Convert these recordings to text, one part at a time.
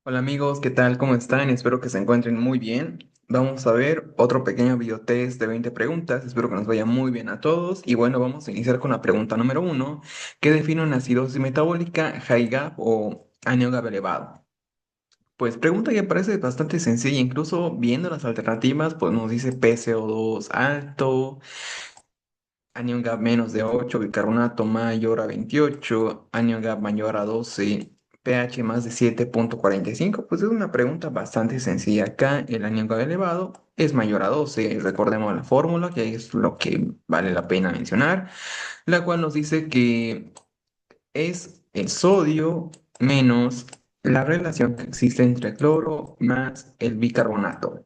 Hola amigos, ¿qué tal? ¿Cómo están? Espero que se encuentren muy bien. Vamos a ver otro pequeño videotest de 20 preguntas. Espero que nos vaya muy bien a todos. Y bueno, vamos a iniciar con la pregunta número uno. ¿Qué define una acidosis metabólica, high GAP o anemia GAP elevado? Pues pregunta que parece bastante sencilla. Incluso viendo las alternativas, pues nos dice PCO2 alto, anión GAP menos de 8, bicarbonato mayor a 28, anión GAP mayor a 12, pH más de 7,45. Pues es una pregunta bastante sencilla. Acá el anión GAP elevado es mayor a 12. Recordemos la fórmula, que es lo que vale la pena mencionar, la cual nos dice que es el sodio menos la relación que existe entre cloro más el bicarbonato.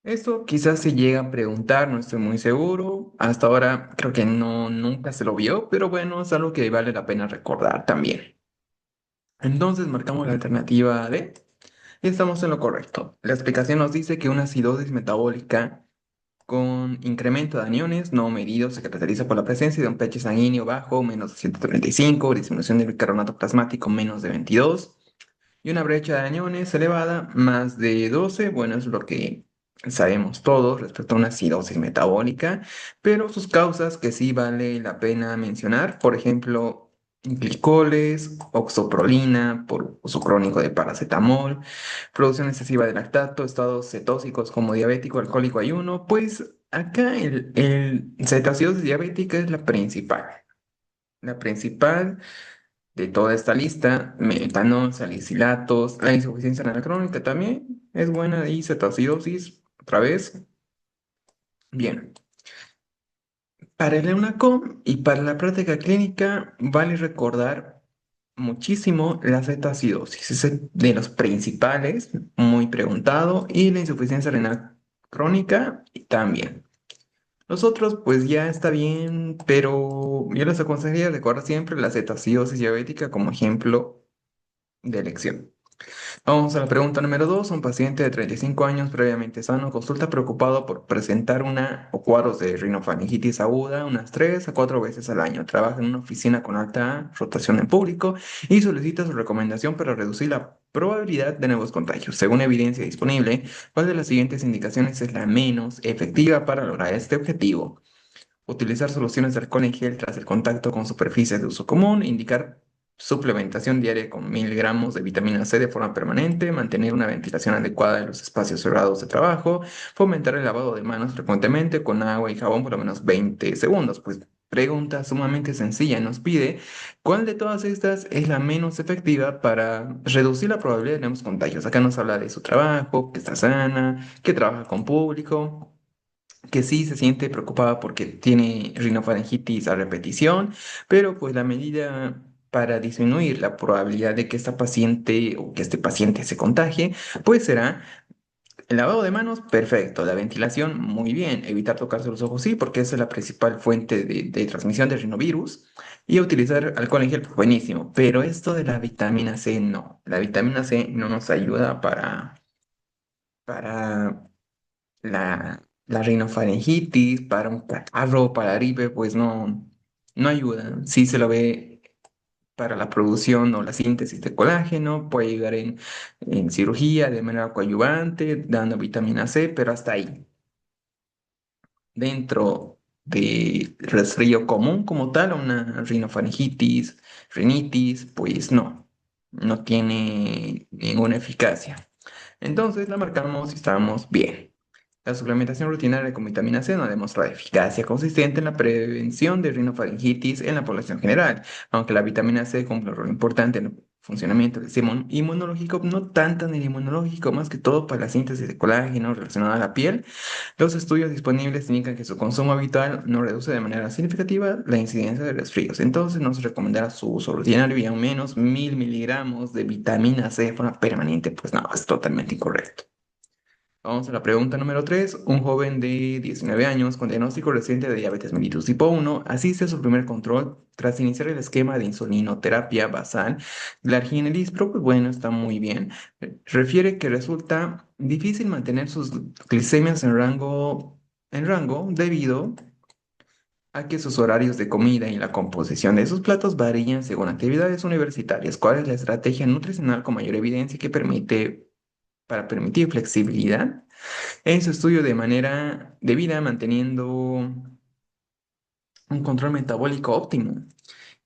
Esto quizás se llega a preguntar, no estoy muy seguro. Hasta ahora creo que no, nunca se lo vio, pero bueno, es algo que vale la pena recordar también. Entonces marcamos la alternativa D y estamos en lo correcto. La explicación nos dice que una acidosis metabólica con incremento de aniones no medido se caracteriza por la presencia de un pH sanguíneo bajo, menos de 135, disminución del bicarbonato plasmático menos de 22 y una brecha de aniones elevada, más de 12. Bueno, es lo que sabemos todos respecto a una acidosis metabólica, pero sus causas que sí vale la pena mencionar, por ejemplo, glicoles, oxoprolina por uso crónico de paracetamol, producción excesiva de lactato, estados cetósicos como diabético, alcohólico, ayuno. Pues acá el cetoacidosis diabética es la principal. La principal de toda esta lista, metanol, salicilatos, la insuficiencia renal crónica también es buena y cetoacidosis, otra vez. Bien, para el EUNACOM y para la práctica clínica vale recordar muchísimo la cetoacidosis, es de los principales, muy preguntado, y la insuficiencia renal crónica también. Los otros, pues ya está bien, pero yo les aconsejaría recordar siempre la cetoacidosis diabética como ejemplo de elección. Vamos a la pregunta número 2. Un paciente de 35 años previamente sano consulta preocupado por presentar una o cuadros de rinofaringitis aguda unas 3 a 4 veces al año. Trabaja en una oficina con alta rotación en público y solicita su recomendación para reducir la probabilidad de nuevos contagios. Según evidencia disponible, ¿cuál de las siguientes indicaciones es la menos efectiva para lograr este objetivo? Utilizar soluciones de alcohol en gel tras el contacto con superficies de uso común, indicar suplementación diaria con 1000 gramos de vitamina C de forma permanente, mantener una ventilación adecuada en los espacios cerrados de trabajo, fomentar el lavado de manos frecuentemente con agua y jabón por lo menos 20 segundos. Pues pregunta sumamente sencilla, nos pide cuál de todas estas es la menos efectiva para reducir la probabilidad de nuevos contagios. Acá nos habla de su trabajo, que está sana, que trabaja con público, que sí se siente preocupada porque tiene rinofaringitis a repetición, pero pues la medida para disminuir la probabilidad de que esta paciente o que este paciente se contagie, pues será el lavado de manos, perfecto, la ventilación, muy bien, evitar tocarse los ojos, sí, porque esa es la principal fuente de transmisión del rinovirus, y utilizar alcohol en gel, pues, buenísimo, pero esto de la vitamina C no, la vitamina C no nos ayuda para la rinofaringitis, para un catarro, para la gripe, pues no, no ayuda. Sí se lo ve para la producción o la síntesis de colágeno, puede ayudar en cirugía de manera coadyuvante, dando vitamina C, pero hasta ahí. Dentro de resfrío común como tal, una rinofaringitis, rinitis, pues no, no tiene ninguna eficacia. Entonces la marcamos y estamos bien. La suplementación rutinaria con vitamina C no ha demostrado eficacia consistente en la prevención de rinofaringitis en la población general, aunque la vitamina C cumple un rol importante en el funcionamiento del sistema inmunológico, no tanto en el inmunológico, más que todo para la síntesis de colágeno relacionada a la piel. Los estudios disponibles indican que su consumo habitual no reduce de manera significativa la incidencia de resfríos. Entonces, no se recomendará su uso rutinario y al menos 1000 miligramos de vitamina C de forma permanente. Pues no, es totalmente incorrecto. Vamos a la pregunta número 3. Un joven de 19 años con diagnóstico reciente de diabetes mellitus tipo 1 asiste a su primer control tras iniciar el esquema de insulinoterapia basal. La arginelispro, pues bueno, está muy bien. Refiere que resulta difícil mantener sus glicemias en rango debido a que sus horarios de comida y la composición de sus platos varían según actividades universitarias. ¿Cuál es la estrategia nutricional con mayor evidencia que permite, para permitir flexibilidad en su estudio de manera de vida, manteniendo un control metabólico óptimo?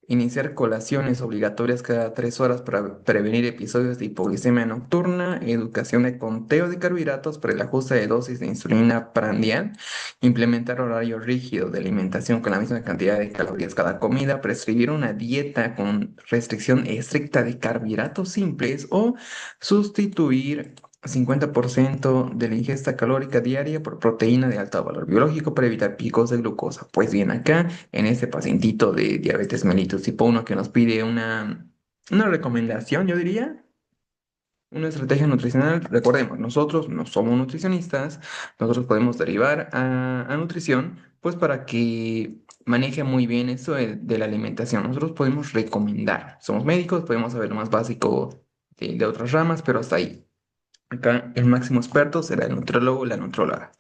Iniciar colaciones obligatorias cada 3 horas para prevenir episodios de hipoglicemia nocturna, educación de conteo de carbohidratos para el ajuste de dosis de insulina prandial, implementar horario rígido de alimentación con la misma cantidad de calorías cada comida, prescribir una dieta con restricción estricta de carbohidratos simples o sustituir 50% de la ingesta calórica diaria por proteína de alto valor biológico para evitar picos de glucosa. Pues bien, acá en este pacientito de diabetes mellitus tipo 1 que nos pide una recomendación, yo diría, una estrategia nutricional. Recordemos, nosotros no somos nutricionistas, nosotros podemos derivar a nutrición, pues para que maneje muy bien eso de la alimentación. Nosotros podemos recomendar, somos médicos, podemos saber lo más básico de otras ramas, pero hasta ahí. Acá el máximo experto será el nutriólogo o la nutrióloga.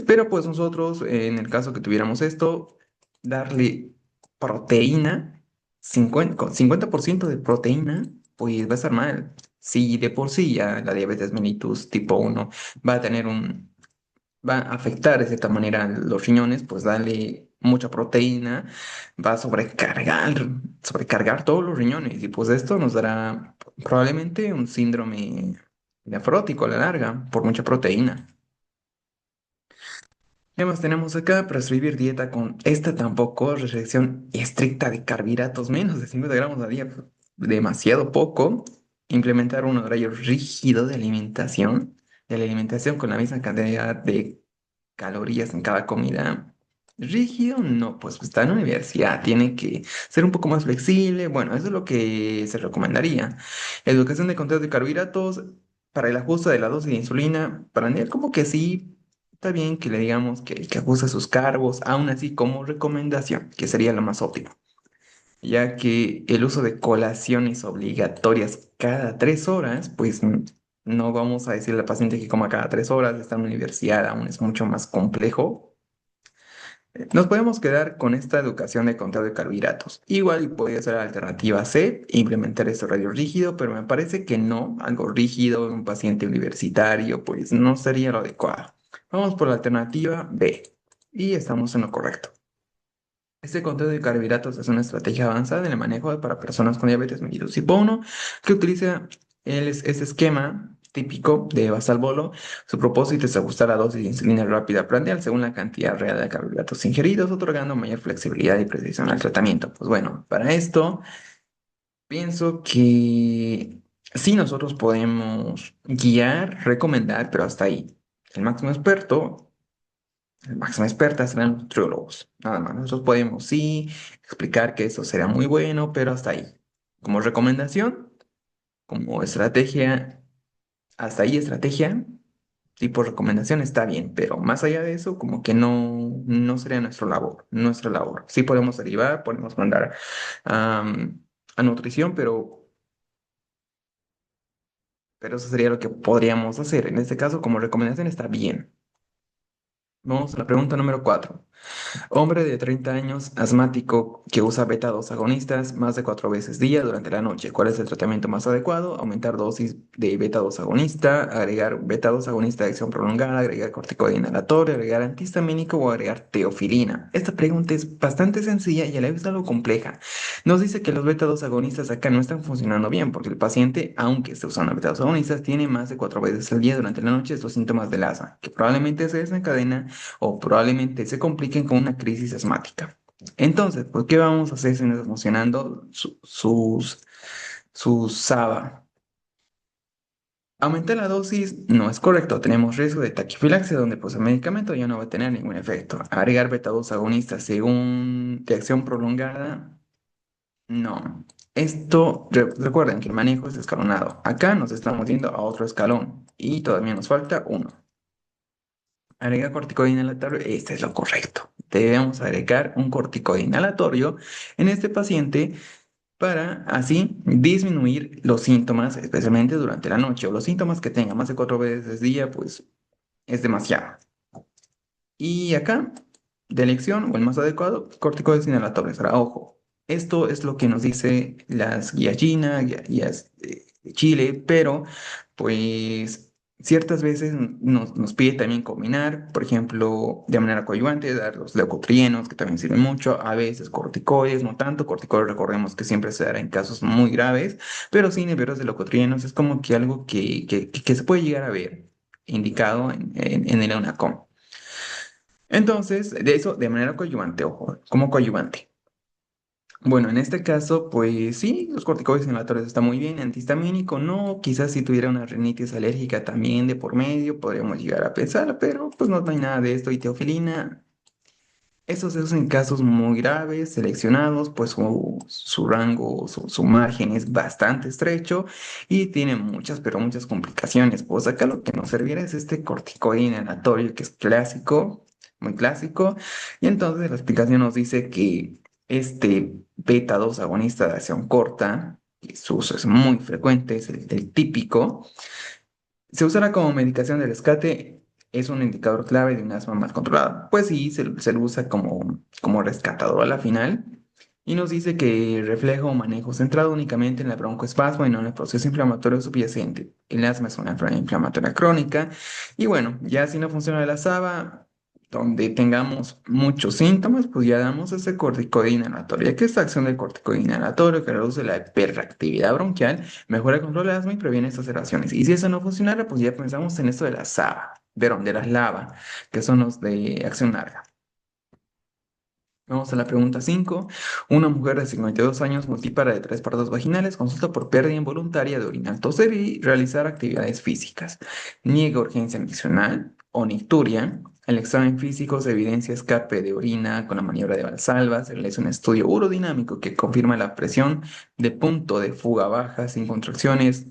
Pero pues nosotros, en el caso que tuviéramos esto, darle proteína, 50, con 50% de proteína, pues va a estar mal. Si de por sí ya la diabetes mellitus tipo 1 va a tener va a afectar de cierta manera los riñones, pues darle mucha proteína, va a sobrecargar todos los riñones y pues esto nos dará probablemente un síndrome nefrótico a la larga por mucha proteína. ¿Qué más tenemos acá? Prescribir dieta con esta tampoco, restricción estricta de carbohidratos, menos de 50 gramos al día, demasiado poco. Implementar un horario rígido de la alimentación con la misma cantidad de calorías en cada comida. Rígido, no, pues está en la universidad, tiene que ser un poco más flexible. Bueno, eso es lo que se recomendaría. Educación de conteo de carbohidratos para el ajuste de la dosis de insulina. Para Daniel, como que sí, está bien que le digamos que ajuste sus cargos, aún así como recomendación, que sería lo más óptimo, ya que el uso de colaciones obligatorias cada 3 horas, pues no vamos a decirle al paciente que coma cada 3 horas, está en la universidad, aún es mucho más complejo. Nos podemos quedar con esta educación de conteo de carbohidratos. Igual y podría ser la alternativa C, implementar este horario rígido, pero me parece que no, algo rígido en un paciente universitario, pues no sería lo adecuado. Vamos por la alternativa B y estamos en lo correcto. Este conteo de carbohidratos es una estrategia avanzada en el manejo para personas con diabetes mellitus tipo 1 que utiliza este esquema típico de Basal-Bolo. Su propósito es ajustar la dosis de insulina rápida prandial según la cantidad real de carbohidratos ingeridos, otorgando mayor flexibilidad y precisión al tratamiento. Pues bueno, para esto pienso que sí nosotros podemos guiar, recomendar, pero hasta ahí. El máximo experto máxima experta serán los nutriólogos. Nada más. Nosotros podemos sí explicar que eso será muy bueno, pero hasta ahí. Como recomendación, como estrategia, hasta ahí estrategia, tipo recomendación está bien, pero más allá de eso, como que no sería nuestra labor. Sí podemos derivar, podemos mandar a nutrición, pero eso sería lo que podríamos hacer. En este caso, como recomendación está bien. Vamos a la pregunta número 4. Hombre de 30 años, asmático, que usa beta-2 agonistas más de 4 veces día durante la noche. ¿Cuál es el tratamiento más adecuado? Aumentar dosis de beta-2 agonista, agregar beta-2 agonista de acción prolongada, agregar corticoide inhalatorio, agregar antihistamínico o agregar teofilina. Esta pregunta es bastante sencilla y a la vez algo compleja. Nos dice que los beta-2 agonistas acá no están funcionando bien porque el paciente, aunque esté usando beta-2 agonistas, tiene más de 4 veces al día durante la noche estos síntomas del asma, que probablemente se desencadena o probablemente se compliquen con una crisis asmática. Entonces, ¿por qué vamos a hacer si no está funcionando sus SABA? Aumentar la dosis no es correcto, tenemos riesgo de taquifilaxia donde pues el medicamento ya no va a tener ningún efecto. Agregar beta-2 agonistas según de acción prolongada, no. Recuerden que el manejo es escalonado. Acá nos estamos yendo a otro escalón y todavía nos falta uno. Agregar corticoide inhalatorio, este es lo correcto. Debemos agregar un corticoide inhalatorio en este paciente para así disminuir los síntomas, especialmente durante la noche, o los síntomas que tenga más de 4 veces al día, pues es demasiado. Y acá de elección o el más adecuado, corticoides inhalatorios. Ahora, ojo, esto es lo que nos dice las guías Gina, guías de Chile, pero pues ciertas veces nos pide también combinar, por ejemplo, de manera coadyuvante, dar los leucotrienos, que también sirven mucho, a veces corticoides, no tanto, corticoides recordemos que siempre se dará en casos muy graves, pero sí inhibidores de leucotrienos es como que algo que se puede llegar a ver indicado en el EUNACOM. Entonces, de eso, de manera coadyuvante, ojo, como coadyuvante. Bueno, en este caso, pues sí, los corticoides inhalatorios están muy bien, antihistamínico no, quizás si tuviera una rinitis alérgica también de por medio, podríamos llegar a pensar, pero pues no hay nada de esto, y teofilina, esos se usan en casos muy graves, seleccionados, pues su rango, su margen es bastante estrecho y tiene muchas, pero muchas complicaciones. Pues acá lo que nos serviría es este corticoide inhalatorio que es clásico, muy clásico, y entonces la explicación nos dice que este beta 2 agonista de acción corta, que su uso es muy frecuente, es el típico, se usará como medicación de rescate, es un indicador clave de un asma mal controlada. Pues sí, se lo usa como rescatador a la final y nos dice que refleja un manejo centrado únicamente en la broncoespasmo y no en el proceso inflamatorio subyacente. El asma es una enfermedad inflamatoria crónica y bueno, ya si no funciona la SABA, donde tengamos muchos síntomas, pues ya damos ese corticoide inhalatorio, que es la acción del corticoide inhalatorio que reduce la hiperreactividad bronquial, mejora el control del asma y previene exacerbaciones. Y si eso no funcionara, pues ya pensamos en esto de la SABA, de las LABA, que son los de acción larga. Vamos a la pregunta 5. Una mujer de 52 años multípara de tres partos vaginales consulta por pérdida involuntaria de orina al toser y realizar actividades físicas. Niega urgencia adicional o nicturia. El examen físico se evidencia escape de orina con la maniobra de Valsalva. Se realiza un estudio urodinámico que confirma la presión de punto de fuga baja sin contracciones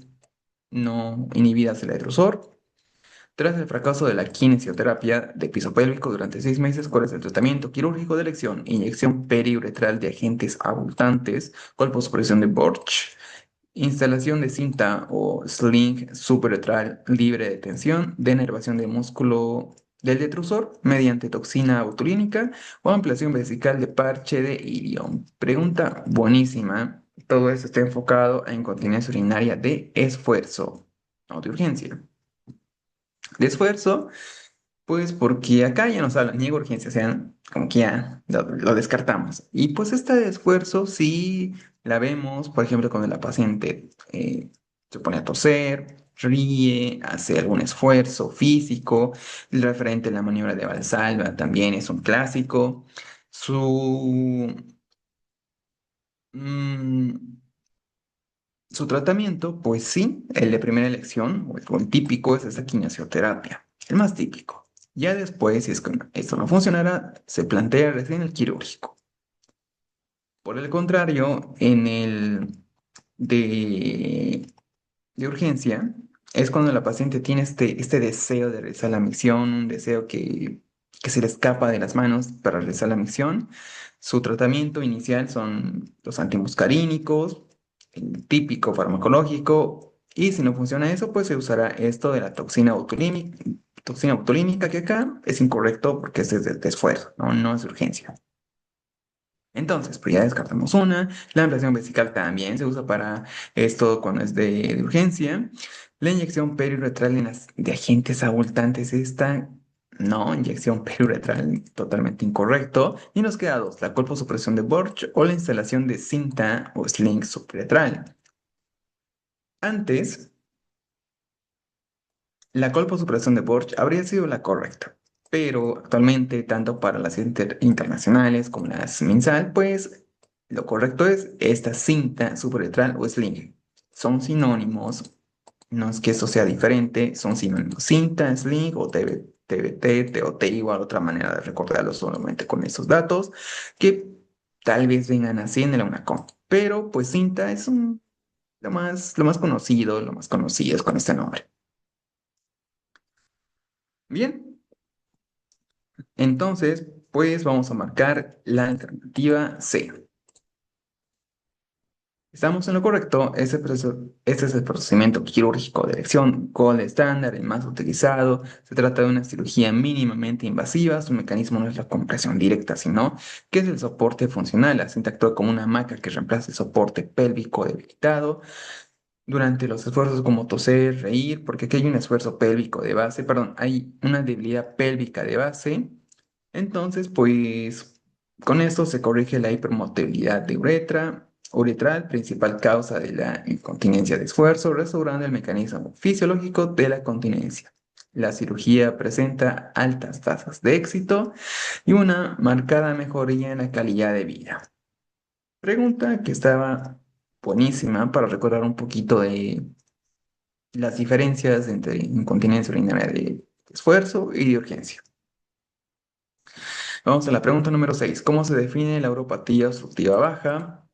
no inhibidas del aerosol. Tras el fracaso de la kinesioterapia de piso pélvico durante 6 meses, ¿cuál es el tratamiento quirúrgico de elección? Inyección periuretral de agentes abultantes, colposupresión de Borch, instalación de cinta o sling suburetral libre de tensión, denervación del músculo del detrusor mediante toxina botulínica o ampliación vesical de parche de ilion. Pregunta buenísima. Todo esto está enfocado en incontinencia urinaria de esfuerzo, no de urgencia. De esfuerzo, pues porque acá ya nos hablan, niego urgencia, o sea, como que ya lo descartamos. Y pues esta de esfuerzo sí la vemos, por ejemplo, cuando la paciente se pone a toser, ríe, hace algún esfuerzo físico, el referente a la maniobra de Valsalva también es un clásico. Su, mm, Su tratamiento, pues sí, el de primera elección, o el típico, es esa quimioterapia, el más típico. Ya después, si es que esto no funcionara, se plantea recién el quirúrgico. Por el contrario, en el de, de urgencia, es cuando la paciente tiene este deseo de realizar la micción, un deseo que se le escapa de las manos para realizar la micción. Su tratamiento inicial son los antimuscarínicos, el típico farmacológico, y si no funciona eso, pues se usará esto de la toxina botulínica, que acá es incorrecto porque es de esfuerzo, ¿no? No es de urgencia. Entonces, pues ya descartamos una. La ampliación vesical también se usa para esto cuando es de urgencia. La inyección periuretral de agentes abultantes, esta no, inyección periuretral totalmente incorrecto. Y nos queda dos, la colposupresión de Borch o la instalación de cinta o sling suburetral. Antes, la colposupresión de Borch habría sido la correcta, pero actualmente, tanto para las internacionales como las MinSal, pues lo correcto es esta cinta suburetral o sling. Son sinónimos, no es que eso sea diferente, son sinónimos. Cinta, sling o TBT, TOT, igual otra manera de recordarlo solamente con esos datos, que tal vez vengan así en el UNACOM. Pero pues cinta es lo más conocido es con este nombre. Bien. Entonces, pues vamos a marcar la alternativa C. Estamos en lo correcto. Este es el procedimiento quirúrgico de elección gold estándar, el más utilizado. Se trata de una cirugía mínimamente invasiva. Su mecanismo no es la compresión directa, sino que es el soporte funcional. La cinta actúa como una hamaca que reemplaza el soporte pélvico debilitado durante los esfuerzos como toser, reír, porque aquí hay un esfuerzo pélvico de base, perdón, hay una debilidad pélvica de base. Entonces, pues con esto se corrige la hipermotilidad de uretral, principal causa de la incontinencia de esfuerzo, restaurando el mecanismo fisiológico de la continencia. La cirugía presenta altas tasas de éxito y una marcada mejoría en la calidad de vida. Pregunta que estaba buenísima para recordar un poquito de las diferencias entre incontinencia urinaria de esfuerzo y de urgencia. Vamos a la pregunta número 6. ¿Cómo se define la uropatía obstructiva baja?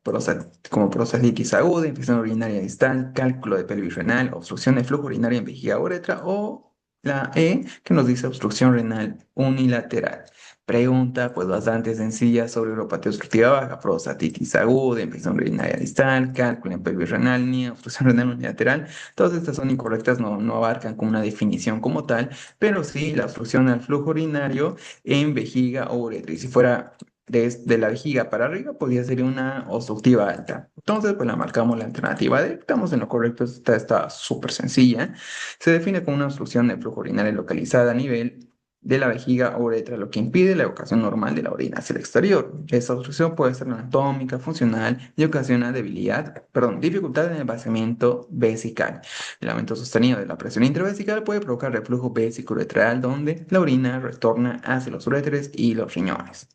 Como prostátitis aguda, infección urinaria distal, cálculo de pelvis renal, obstrucción de flujo urinario en vejiga uretra o la E, que nos dice obstrucción renal unilateral. Pregunta, pues bastante sencilla sobre uropatía obstructiva baja, prostatitis aguda, infección urinaria distal, cálculo en pelvis renal, ni obstrucción renal unilateral. Todas estas son incorrectas, no abarcan como una definición como tal, pero sí la obstrucción al flujo urinario en vejiga o uretra. Y si fuera desde la vejiga para arriba, podría ser una obstructiva alta. Entonces, pues la marcamos la alternativa D. Estamos en lo correcto, esta está súper sencilla. Se define como una obstrucción de flujo urinario localizada a nivel de la vejiga o uretra, lo que impide la evacuación normal de la orina hacia el exterior. Esta obstrucción puede ser anatómica, funcional y ocasiona dificultad en el vaciamiento vesical. El aumento sostenido de la presión intravesical puede provocar reflujo vésico-uretral, donde la orina retorna hacia los uréteres y los riñones.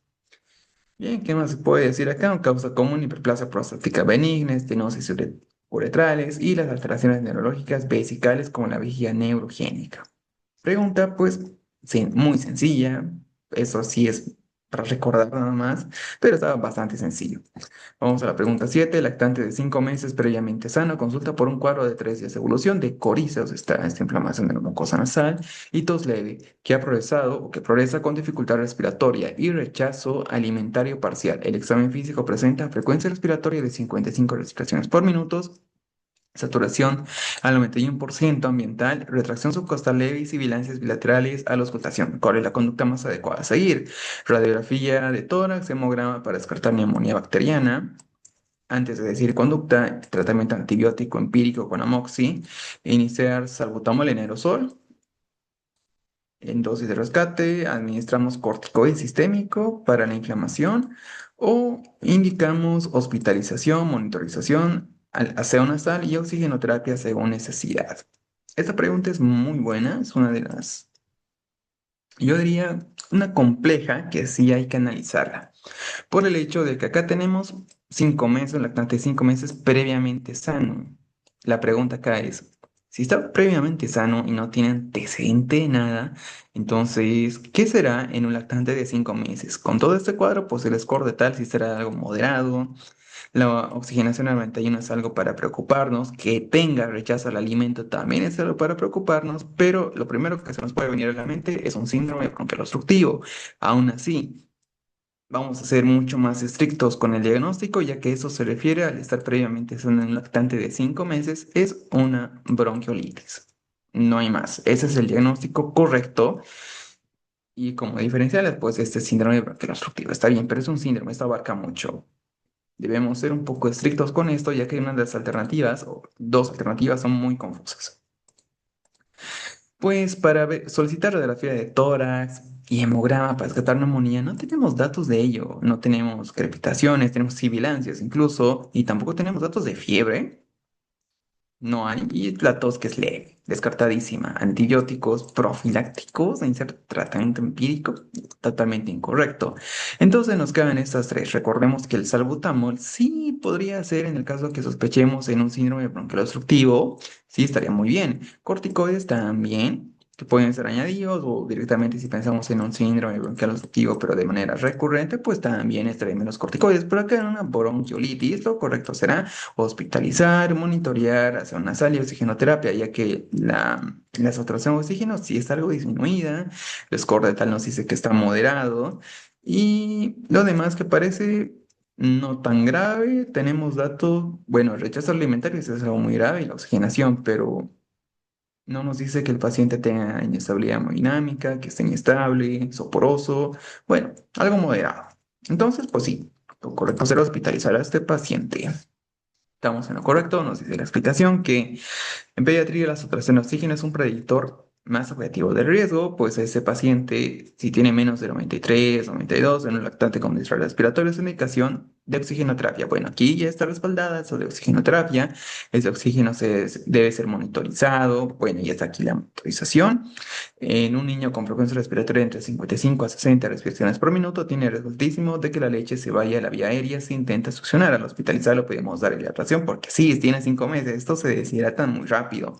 Bien, ¿qué más se puede decir acá? Causa común: hiperplasia prostática benigna, estenosis uretrales y las alteraciones neurológicas vesicales como la vejiga neurogénica. Pregunta, pues, sí, muy sencilla. Eso sí es para recordar nada más, pero estaba bastante sencillo. Vamos a la pregunta 7. Lactante de 5 meses previamente sano consulta por un cuadro de 3 días de evolución de coriza, esta inflamación de la mucosa nasal, y tos leve, que ha progresado o que progresa con dificultad respiratoria y rechazo alimentario parcial. El examen físico presenta frecuencia respiratoria de 55 respiraciones por minuto, saturación al 91% ambiental, retracción subcostal leve y sibilancias bilaterales a la auscultación. ¿Cuál es la conducta más adecuada a seguir? Radiografía de tórax, hemograma para descartar neumonía bacteriana. Antes de decir conducta, tratamiento antibiótico empírico con amoxi, iniciar salbutamol en aerosol. En dosis de rescate, administramos corticoide sistémico para la inflamación o indicamos hospitalización, monitorización, aseo nasal y oxigenoterapia según necesidad. Esta pregunta es muy buena, es una de las, yo diría, una compleja que sí hay que analizarla, por el hecho de que acá tenemos 5 meses, lactante de 5 meses previamente sano. La pregunta acá es, si está previamente sano y no tiene antecedente de nada, entonces, ¿qué será en un lactante de 5 meses? Con todo este cuadro, pues el score de tal si será algo moderado. La oxigenación al 91 es algo para preocuparnos, que tenga rechazo al alimento también es algo para preocuparnos, pero lo primero que se nos puede venir a la mente es un síndrome bronquial obstructivo. Aún así, vamos a ser mucho más estrictos con el diagnóstico, ya que eso se refiere al estar previamente en un lactante de 5 meses, es una bronquiolitis. No hay más. Ese es el diagnóstico correcto. Y como diferenciales, pues este síndrome bronquial obstructivo está bien, pero es un síndrome, esto abarca mucho. Debemos ser un poco estrictos con esto, ya que una de las alternativas, o dos alternativas, son muy confusas. Pues para solicitar radiografía de tórax y hemograma para descartar neumonía, no tenemos datos de ello. No tenemos crepitaciones, tenemos sibilancias incluso, y tampoco tenemos datos de fiebre. No hay. Y la tos que es leve, descartadísima. Antibióticos profilácticos, de iniciar tratamiento empírico, totalmente incorrecto. Entonces nos quedan estas tres. Recordemos que el salbutamol sí podría ser en el caso que sospechemos en un síndrome bronquial obstructivo. Sí, estaría muy bien. Corticoides también, que pueden ser añadidos, o directamente si pensamos en un síndrome bronquial obstructivo, pero de manera recurrente, pues también estarían bien los corticoides. Pero acá en una bronquiolitis, lo correcto será hospitalizar, monitorear, hacer una sal y oxigenoterapia, ya que la saturación de oxígeno sí está algo disminuida, el score de tal nos dice que está moderado, y lo demás que parece no tan grave. Tenemos datos, bueno, el rechazo alimentario es algo muy grave y la oxigenación, pero no nos dice que el paciente tenga inestabilidad hemodinámica, que esté inestable, soporoso, bueno, algo moderado. Entonces, pues sí, lo correcto será hospitalizar a este paciente. Estamos en lo correcto, nos dice la explicación que en pediatría, la saturación de oxígeno es un predictor más objetivo de riesgo, pues ese paciente, si tiene menos de 93, 92 en un lactante con distrés respiratorio, es indicación de oxigenoterapia. Bueno, aquí ya está respaldada eso de oxigenoterapia. Ese oxígeno debe ser monitorizado. Bueno, ya está aquí la monitorización. En un niño con frecuencia respiratoria entre 55 a 60 respiraciones por minuto, tiene riesgo altísimo de que la leche se vaya a la vía aérea si intenta succionar. Al hospitalizarlo podemos dar hidratación porque sí, tiene 5 meses, esto se deshidrata muy rápido.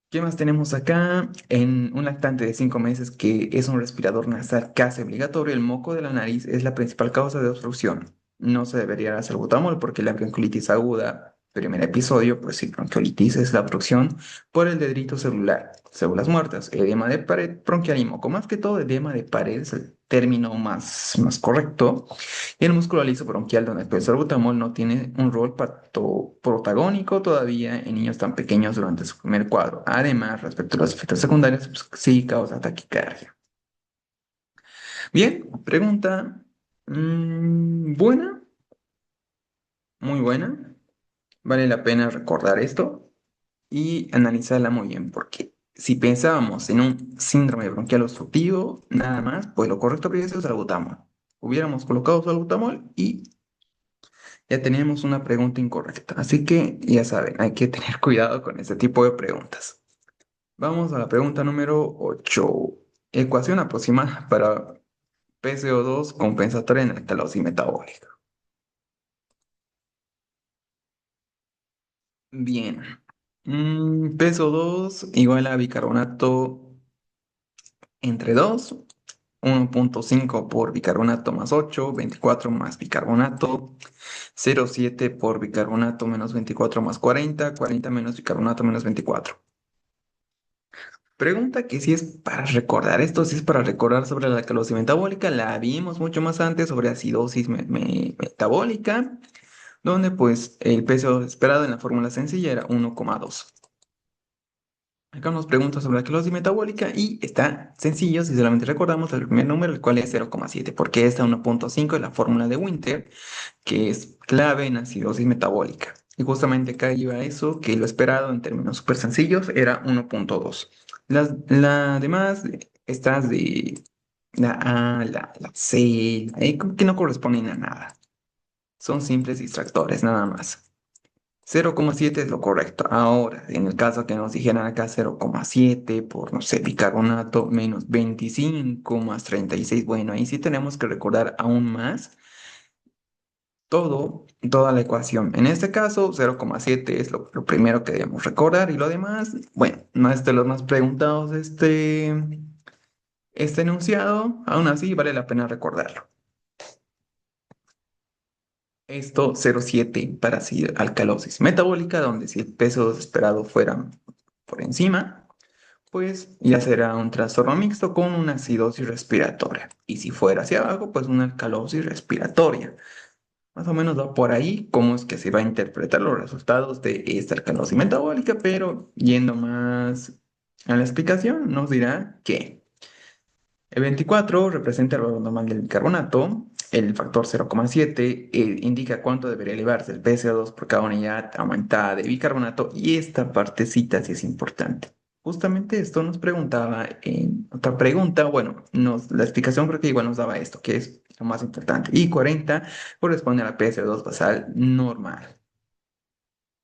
¿Qué más tenemos acá? En un lactante de 5 meses que es un respirador nasal casi obligatorio, el moco de la nariz es la principal causa de obstrucción. No se debería dar salbutamol porque la bronquiolitis aguda, primer episodio, pues sí, bronquiolitis es la obstrucción por el dedrito celular, células muertas, edema de pared bronquial y moco. Más que todo, edema de pared es el término más correcto. Y el músculo liso bronquial, donde el salbutamol no tiene un rol protagónico todavía en niños tan pequeños durante su primer cuadro. Además, respecto a los efectos secundarios, pues, sí causa taquicardia. Bien, pregunta buena, muy buena. Vale la pena recordar esto y analizarla muy bien, porque si pensábamos en un síndrome bronquial obstructivo, nada más, pues lo correcto habría sido salbutamol. Hubiéramos colocado salbutamol y ya teníamos una pregunta incorrecta, así que ya saben, hay que tener cuidado con este tipo de preguntas. Vamos a la pregunta número 8. Ecuación aproximada para PCO2 compensatoria en alcalosis metabólica. Bien. PCO2 igual a bicarbonato entre 2, 1,5 por bicarbonato más 8, 24 más bicarbonato, 0,7 por bicarbonato menos 24 más 40, 40 menos bicarbonato menos 24. Pregunta que si es para recordar esto, si es para recordar sobre la alcalosis metabólica, la vimos mucho más antes sobre acidosis metabólica, donde pues el peso esperado en la fórmula sencilla era 1,2. Acá nos pregunta sobre la alcalosis metabólica y está sencillo si solamente recordamos el primer número, el cual es 0,7, porque esta 1,5 es la fórmula de Winter, que es clave en acidosis metabólica. Y justamente acá iba eso, que lo esperado en términos súper sencillos era 1,2. La demás, estas de la A, la C, la E, como que no corresponden a nada. Son simples distractores, nada más. 0,7 es lo correcto. Ahora, en el caso que nos dijeran acá 0,7 por, no sé, bicarbonato menos 25 más 36, bueno, ahí sí tenemos que recordar aún más toda la ecuación. En este caso, 0,7 es lo primero que debemos recordar y lo demás, bueno, no es de los más preguntados este enunciado, aún así vale la pena recordarlo. Esto 0,7 para si alcalosis metabólica, donde si el peso esperado fuera por encima, pues ya será un trastorno mixto con una acidosis respiratoria. Y si fuera hacia abajo, pues una alcalosis respiratoria. Más o menos va por ahí cómo es que se va a interpretar los resultados de esta alcalosis metabólica, pero yendo más a la explicación, nos dirá que el 24 representa el valor normal del bicarbonato, el factor 0,7 indica cuánto debería elevarse el PCO2 por cada unidad aumentada de bicarbonato y esta partecita sí es importante. Justamente esto nos preguntaba en otra pregunta, bueno, la explicación creo que igual nos daba esto, que es lo más importante, y 40 corresponde a la PCO2 basal normal.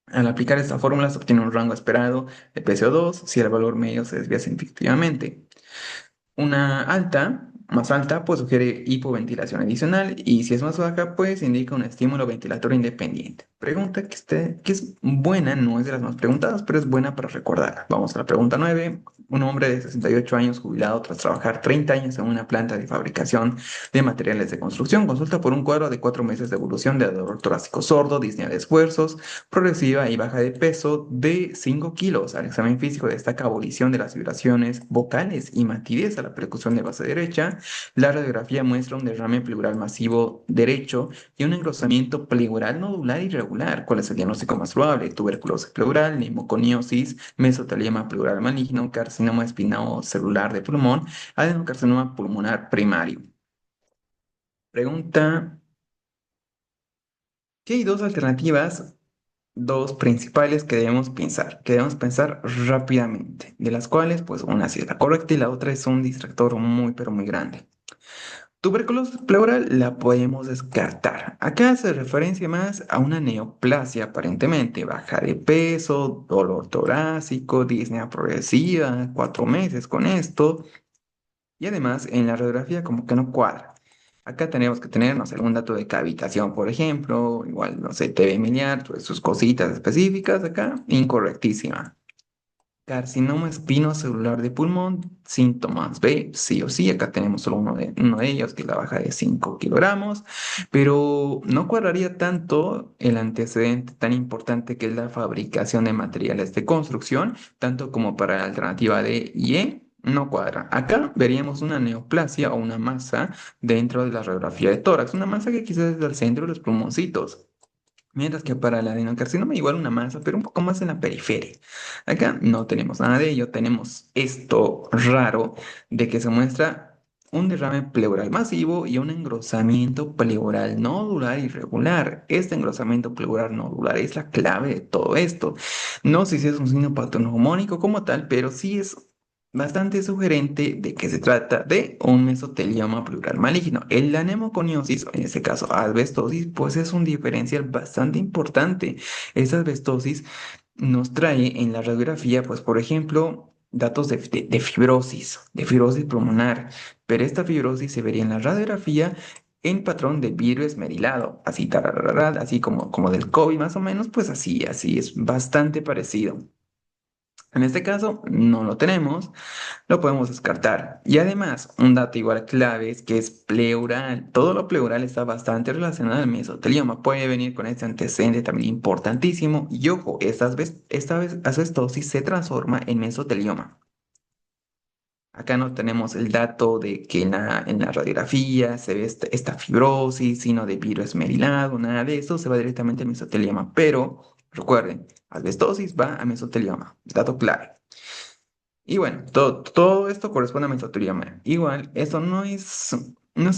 Al aplicar esta fórmula se obtiene un rango esperado de PCO2 si el valor medio se desvía significativamente. Una alta, más alta, pues sugiere hipoventilación adicional y si es más baja, pues indica un estímulo ventilatorio independiente. Pregunta que es buena, no es de las más preguntadas, pero es buena para recordar. Vamos a la pregunta 9. Un hombre de 68 años jubilado tras trabajar 30 años en una planta de fabricación de materiales de construcción consulta por un cuadro de 4 meses de evolución de dolor torácico sordo, disnea de esfuerzos, progresiva y baja de peso de 5 kilos. Al examen físico destaca abolición de las vibraciones vocales y matidez a la percusión de base derecha, la radiografía muestra un derrame pleural masivo derecho y un engrosamiento pleural nodular irregular. ¿Cuál es el diagnóstico más probable? Tuberculosis pleural, neumoconiosis, mesotelioma pleural maligno, carcinoma espinocelular de pulmón, adenocarcinoma pulmonar primario. Pregunta, ¿qué hay dos alternativas, dos principales que debemos pensar rápidamente, de las cuales, pues una sí es la correcta y la otra es un distractor muy, pero muy grande? Tuberculosis pleural la podemos descartar. Acá hace referencia más a una neoplasia aparentemente, baja de peso, dolor torácico, disnea progresiva, 4 meses con esto, y además en la radiografía como que no cuadra. Acá tenemos que tener, no sé, algún dato de cavitación, por ejemplo, igual, no sé, TB miliar, todas sus cositas específicas acá, incorrectísima. Carcinoma espinocelular de pulmón, síntomas B, sí o sí, acá tenemos solo uno de ellos, que es la baja de 5 kilogramos, pero no cuadraría tanto el antecedente tan importante que es la fabricación de materiales de construcción, tanto como para la alternativa D y E, no cuadra. Acá veríamos una neoplasia o una masa dentro de la radiografía de tórax, una masa que quizás es del centro de los pulmoncitos. Mientras que para el adenocarcinoma igual una masa, pero un poco más en la periferia. Acá no tenemos nada de ello, tenemos esto raro de que se muestra un derrame pleural masivo y un engrosamiento pleural nodular irregular. Este engrosamiento pleural nodular es la clave de todo esto. No sé si es un signo patognomónico como tal, pero sí es bastante sugerente de que se trata de un mesotelioma pleural maligno. La neumoconiosis, en este caso asbestosis, pues es un diferencial bastante importante. Esa asbestosis nos trae en la radiografía, pues por ejemplo, datos de fibrosis pulmonar, pero esta fibrosis se vería en la radiografía en patrón de vidrio esmerilado, así, tararara, así como del COVID más o menos, pues así es bastante parecido. En este caso no lo tenemos, lo podemos descartar. Y además, un dato igual clave es que es pleural. Todo lo pleural está bastante relacionado al mesotelioma. Puede venir con este antecedente también importantísimo. Y ojo, esta vez asbestosis se transforma en mesotelioma. Acá no tenemos el dato de que en la radiografía se ve esta fibrosis, sino de virus esmerilado, nada de eso, se va directamente al mesotelioma. Pero recuerden, asbestosis va a mesotelioma, dato clave. Y bueno, todo esto corresponde a mesotelioma. Igual, esto no es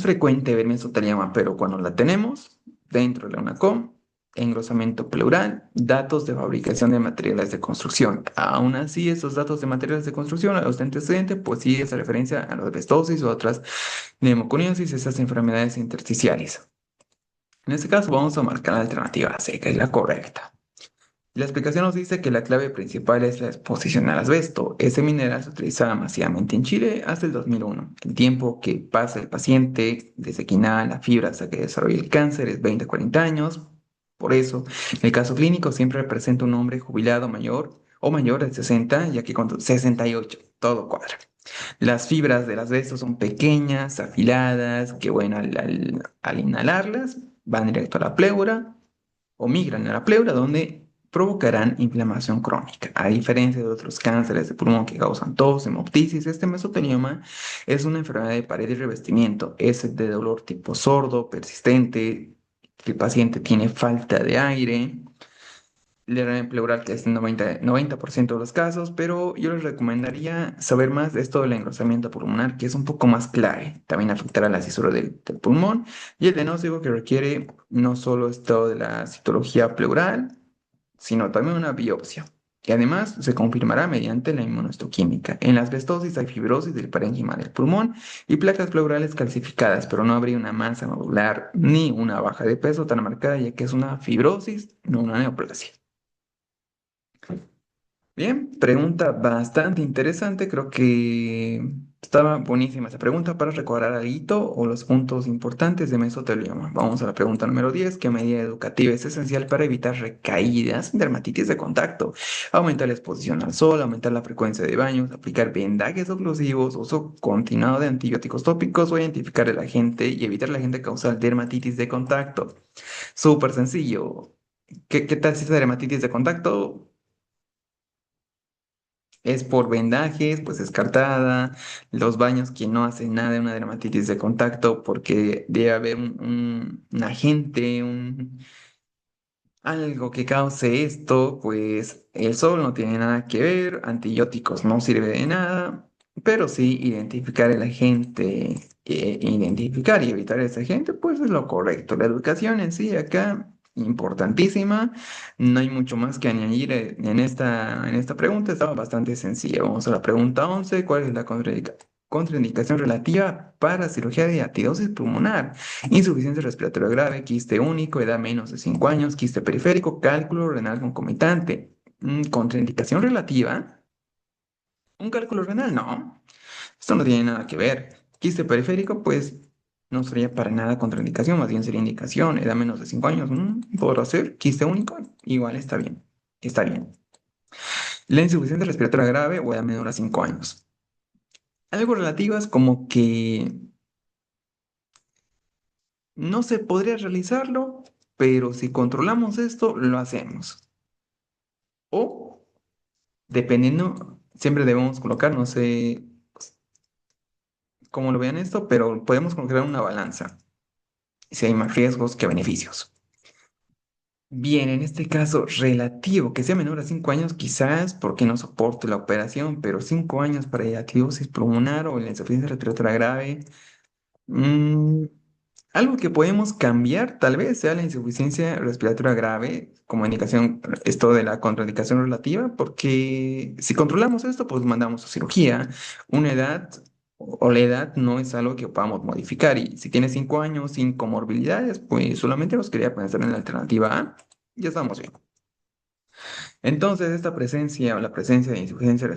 frecuente ver mesotelioma, pero cuando la tenemos, dentro de la UNACOM, engrosamiento pleural, datos de fabricación de materiales de construcción. Aún así, esos datos de materiales de construcción, los de antecedente, pues sí es referencia a la asbestosis o otras neumoconiosis, esas enfermedades intersticiales. En este caso, vamos a marcar la alternativa C, que es la correcta. La explicación nos dice que la clave principal es la exposición al asbesto. Ese mineral se utilizaba masivamente en Chile hasta el 2001. El tiempo que pasa el paciente desde que inhala la fibra hasta que desarrolla el cáncer es 20 a 40 años. Por eso, el caso clínico siempre representa un hombre jubilado mayor o mayor de 60, ya que con 68 todo cuadra. Las fibras del asbesto son pequeñas, afiladas, que bueno, al inhalarlas van directo a la pleura o migran a la pleura, donde provocarán inflamación crónica. A diferencia de otros cánceres de pulmón que causan tos, hemoptisis, este mesotelioma es una enfermedad de pared y revestimiento. Es de dolor tipo sordo, persistente, que el paciente tiene falta de aire. Derrame pleural que es en 90% de los casos, pero yo les recomendaría saber más de esto del engrosamiento pulmonar, que es un poco más clave. También afectará la cisura del pulmón y el diagnóstico que requiere no solo esto de la citología pleural, sino también una biopsia. Y además se confirmará mediante la inmunohistoquímica. En la asbestosis hay fibrosis del parénquima del pulmón y placas pleurales calcificadas, pero no habría una masa nodular ni una baja de peso tan marcada, ya que es una fibrosis, no una neoplasia. Bien, pregunta bastante interesante. Creo que estaba buenísima esa pregunta para recordar algo o los puntos importantes de mesotelioma. Vamos a la pregunta número 10. ¿Qué medida educativa es esencial para evitar recaídas en dermatitis de contacto? Aumentar la exposición al sol, aumentar la frecuencia de baños, aplicar vendajes oclusivos, uso continuado de antibióticos tópicos o identificar el agente y evitar el agente causal dermatitis de contacto. Súper sencillo. ¿Qué tal si esa dermatitis de contacto? es por vendajes, pues descartada. Los baños, quien no hace nada de una dermatitis de contacto, porque debe haber un agente, algo que cause esto, pues el sol no tiene nada que ver, antibióticos no sirve de nada, pero sí identificar el agente, identificar y evitar ese agente, pues es lo correcto. La educación en sí acá, importantísima, no hay mucho más que añadir en esta pregunta, estaba bastante sencilla. Vamos a la pregunta 11. ¿Cuál es la contraindicación relativa para cirugía de acidosis pulmonar? Insuficiencia respiratoria grave, quiste único, edad menos de 5 años, quiste periférico, cálculo renal concomitante. Contraindicación relativa, un cálculo renal, no. Esto no tiene nada que ver. Quiste periférico, pues no sería para nada contraindicación, más bien sería indicación. Edad menos de 5 años, podrá ser. Quiste único, igual está bien. Está bien. La insuficiencia respiratoria grave o edad menor a 5 años. Algo relativas como que no se podría realizarlo, pero si controlamos esto, lo hacemos. O, dependiendo, siempre debemos colocar, no sé cómo lo vean esto, pero podemos colocar una balanza, si hay más riesgos que beneficios. Bien, en este caso, relativo, que sea menor a 5 años, quizás porque no soporte la operación, pero 5 años para diatidosis pulmonar o la insuficiencia respiratoria grave. Mm, Algo que podemos cambiar tal vez sea la insuficiencia respiratoria grave como indicación, esto de la contraindicación relativa, porque si controlamos esto, pues mandamos a cirugía. Una edad o la edad no es algo que podamos modificar y si tiene 5 años sin comorbilidades, pues solamente nos quería pensar en la alternativa A. Ya estamos bien. Entonces, esta presencia o la presencia de insuficiencia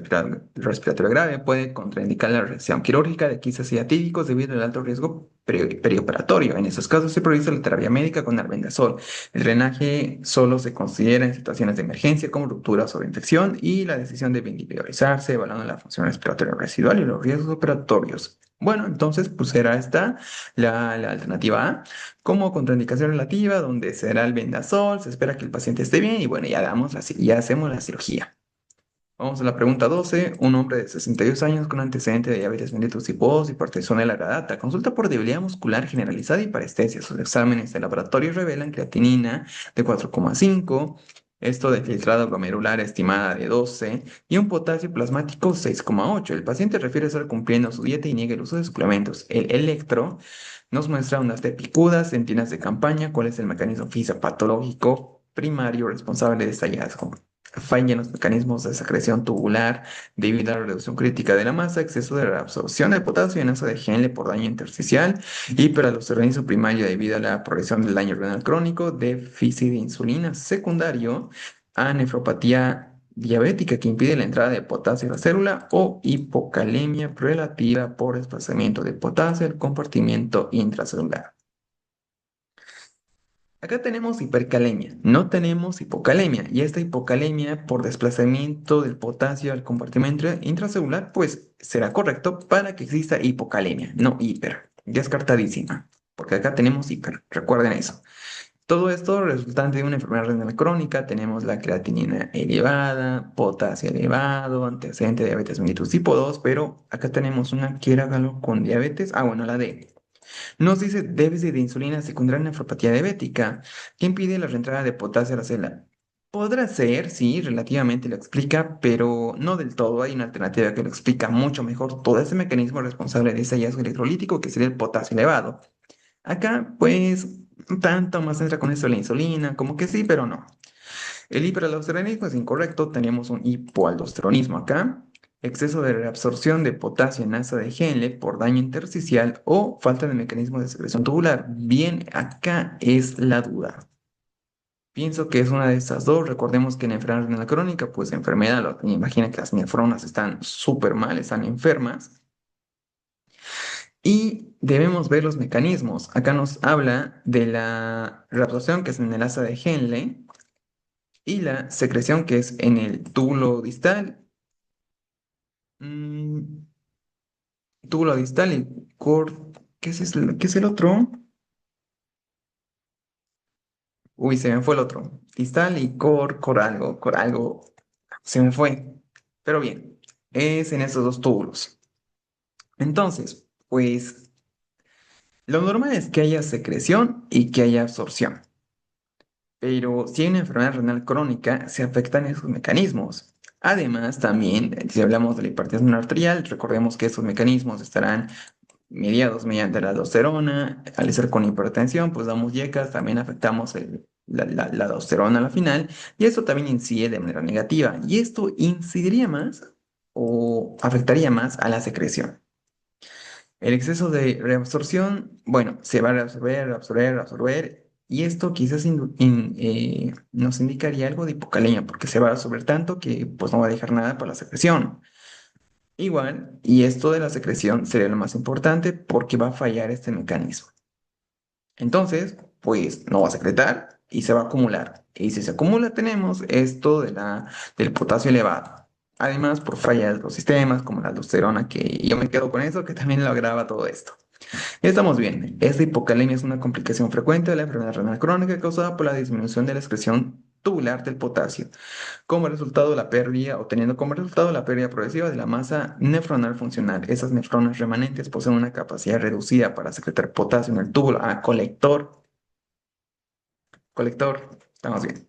respiratoria grave puede contraindicar la reacción quirúrgica de quistes y atípicos debido al alto riesgo perioperatorio. En esos casos se prioriza la terapia médica con albendazol. El drenaje solo se considera en situaciones de emergencia como ruptura o sobreinfección y la decisión de individualizarse evaluando la función respiratoria residual y los riesgos operatorios. Bueno, entonces, pues será esta la alternativa A como contraindicación relativa, donde será el vendasol, se espera que el paciente esté bien y bueno, ya hacemos la cirugía. Vamos a la pregunta 12. Un hombre de 62 años con antecedente de diabetes mellitus tipo 2, hipertensión de larga data, consulta por debilidad muscular generalizada y parestesia. Sus exámenes de laboratorio revelan creatinina de 4,5, esto de filtrado glomerular estimada de 12 y un potasio plasmático 6,8. El paciente refiere estar cumpliendo su dieta y niega el uso de suplementos. El electro nos muestra unas de picudas, sentinas de campaña, cuál es el mecanismo fisiopatológico primario responsable de este hallazgo. Falla en los mecanismos de secreción tubular debido a la reducción crítica de la masa, exceso de reabsorción de potasio y amenaza de Henle por daño intersticial, hiperaldosteronismo primario debido a la progresión del daño renal crónico, déficit de insulina secundario a nefropatía diabética que impide la entrada de potasio a la célula o hipocalemia relativa por desplazamiento de potasio al compartimiento intracelular. Acá tenemos hipercalemia, no tenemos hipocalemia, y esta hipocalemia por desplazamiento del potasio al compartimento intracelular, pues será correcto para que exista hipocalemia, no hiper, descartadísima, porque acá tenemos hiper, recuerden eso. Todo esto resultante de una enfermedad renal crónica, tenemos la creatinina elevada, potasio elevado, antecedente de diabetes mellitus tipo 2, pero acá tenemos una quiéragalo con diabetes, bueno, la D. Nos dice déficit de insulina secundaria en nefropatía diabética, que impide la reentrada de potasio a la célula. Podrá ser, sí, relativamente lo explica, pero no del todo. Hay una alternativa que lo explica mucho mejor todo ese mecanismo responsable de ese hallazgo electrolítico que sería el potasio elevado. Acá, pues, tanto más entra con esto de la insulina, como que sí, pero no. El hiperaldosteronismo es incorrecto, tenemos un hipoaldosteronismo acá, exceso de reabsorción de potasio en asa de Henle por daño intersticial o falta de mecanismo de secreción tubular. Bien, acá es la duda. Pienso que es una de estas dos. Recordemos que en enfermedad renal crónica, pues enfermedad, imagina que las nefronas están súper mal, están enfermas. Y debemos ver los mecanismos. Acá nos habla de la reabsorción que es en el asa de Henle y la secreción que es en el túbulo distal. mm, Túbulo distal y ¿qué es el otro? Uy, se me fue el otro. Distal y cor algo, se me fue. Pero bien. es en estos dos túbulos. Entonces, pues lo normal es que haya secreción y que haya absorción. Pero si hay una enfermedad renal crónica, se afectan esos mecanismos. Además, también, si hablamos de la hipertensión arterial, recordemos que esos mecanismos estarán mediados mediante la aldosterona. Al estar con hipertensión, pues damos yecas, también afectamos la aldosterona a la final, y esto también incide de manera negativa. Y esto incidiría más o afectaría más a la secreción. El exceso de reabsorción, bueno, se va a reabsorber, reabsorber, reabsorber, y esto quizás nos indicaría algo de hipocalemia, porque se va a absorber tanto que pues no va a dejar nada para la secreción. Igual, y esto de la secreción sería lo más importante porque va a fallar este mecanismo. Entonces, pues no va a secretar y se va a acumular. Y si se acumula, tenemos esto del potasio elevado. Además, por fallas de los sistemas como la aldosterona, que yo me quedo con eso, que también lo agrava todo esto. Ya estamos bien. Esta hipocalemia es una complicación frecuente de la enfermedad renal crónica causada por la disminución de la excreción tubular del potasio, como resultado de la pérdida, o teniendo como resultado la pérdida progresiva de la masa nefronal funcional. Esas nefronas remanentes poseen una capacidad reducida para secretar potasio en el túbulo. Colector, estamos bien.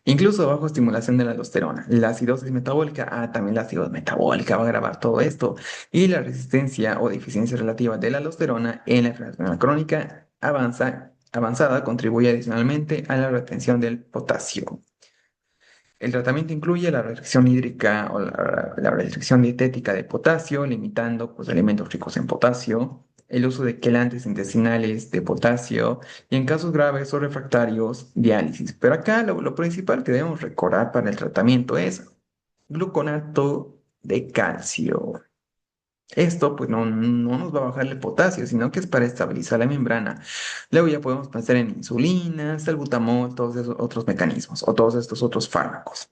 Incluso bajo estimulación de la aldosterona. La acidosis metabólica, también la acidosis metabólica va a agravar todo esto. Y la resistencia o deficiencia relativa de la aldosterona en la enfermedad crónica avanzada contribuye adicionalmente a la retención del potasio. El tratamiento incluye la restricción hídrica o la restricción dietética de potasio, limitando pues, alimentos ricos en potasio, el uso de quelantes intestinales de potasio y en casos graves o refractarios, diálisis. Pero acá lo principal que debemos recordar para el tratamiento es gluconato de calcio. Esto pues no nos va a bajar el potasio, sino que es para estabilizar la membrana. Luego ya podemos pensar en insulina, salbutamol, todos esos otros mecanismos o todos estos otros fármacos.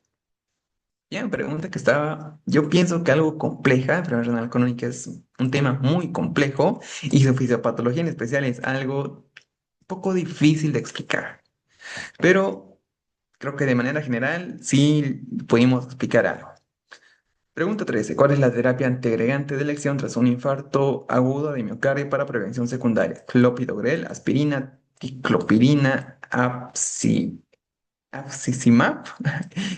Ya me pregunta que estaba, yo pienso que algo compleja, enfermedad renal crónica es un tema muy complejo y su fisiopatología en especial es algo poco difícil de explicar. Pero creo que de manera general sí pudimos explicar algo. Pregunta 13. ¿Cuál es la terapia antiagregante de elección tras un infarto agudo de miocardio para prevención secundaria? Clopidogrel, aspirina, ticlopirina, abscizimab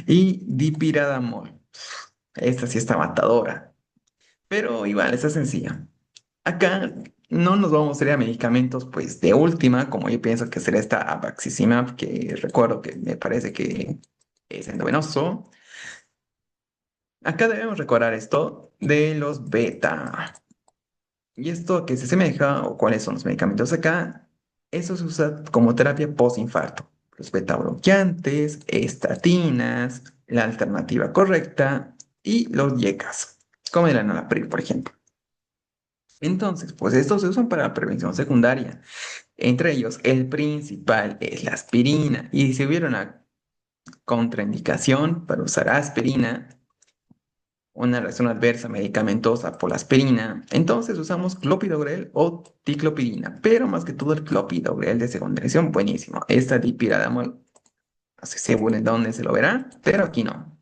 y dipiradamol. Esta sí está matadora, pero igual, está sencilla. Acá no nos vamos a ir a medicamentos, pues, de última, como yo pienso que será esta apaxicimab, que recuerdo que me parece que es endovenoso. Acá debemos recordar esto de los beta. ¿Y esto a qué se asemeja o cuáles son los medicamentos acá? Eso se usa como terapia post-infarto. Los beta bloqueantes, estatinas, la alternativa correcta y los YECAS, como el enalapril, por ejemplo. Entonces, pues estos se usan para la prevención secundaria. Entre ellos, el principal es la aspirina. Y si hubiera una contraindicación para usar aspirina, una reacción adversa medicamentosa por la aspirina, entonces usamos clopidogrel o ticlopidina, pero más que todo el clopidogrel de segunda dirección, buenísimo. Esta dipiradamol, no sé según en dónde se lo verá, pero aquí no.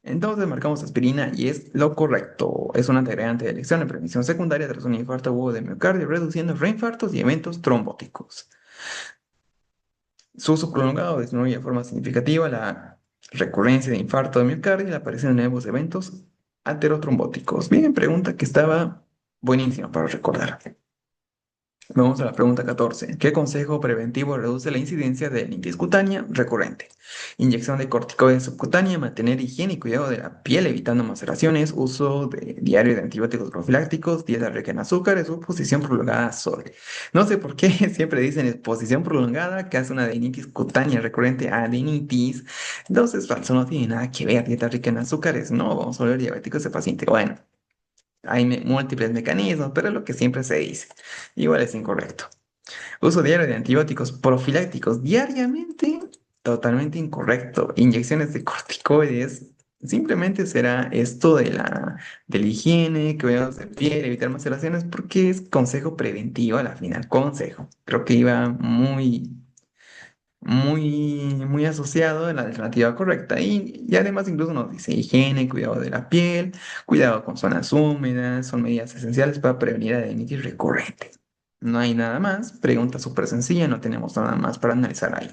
Entonces marcamos aspirina y es lo correcto. Es un antiagregante de elección en prevención secundaria tras un infarto agudo de miocardio, reduciendo reinfartos y eventos trombóticos. Su uso prolongado disminuye de forma significativa la recurrencia de infarto de miocardio y la aparición de nuevos eventos aterotrombóticos. Bien, pregunta que estaba buenísima para recordar. Vamos a la pregunta 14. ¿Qué consejo preventivo reduce la incidencia de rinitis cutánea recurrente? Inyección de corticoides subcutánea, mantener higiene y cuidado de la piel evitando maceraciones, uso diario de antibióticos profilácticos, dieta rica en azúcares o exposición prolongada a sol. No sé por qué siempre dicen exposición prolongada que hace una rinitis cutánea recurrente a adenitis. Entonces, falso, no tiene nada que ver dieta rica en azúcares. No, vamos a volver diabético a ese paciente. Bueno. Hay múltiples mecanismos, pero es lo que siempre se dice. Igual es incorrecto. Uso diario de antibióticos profilácticos diariamente, totalmente incorrecto. Inyecciones de corticoides, simplemente será esto de la higiene, cuidados de piel, evitar maceraciones, porque es consejo preventivo a la final, consejo. Creo que iba muy, muy asociado a la alternativa correcta. Y además incluso nos dice higiene, cuidado de la piel, cuidado con zonas húmedas, son medidas esenciales para prevenir adenitis recurrente. No hay nada más, pregunta súper sencilla, no tenemos nada más para analizar ahí.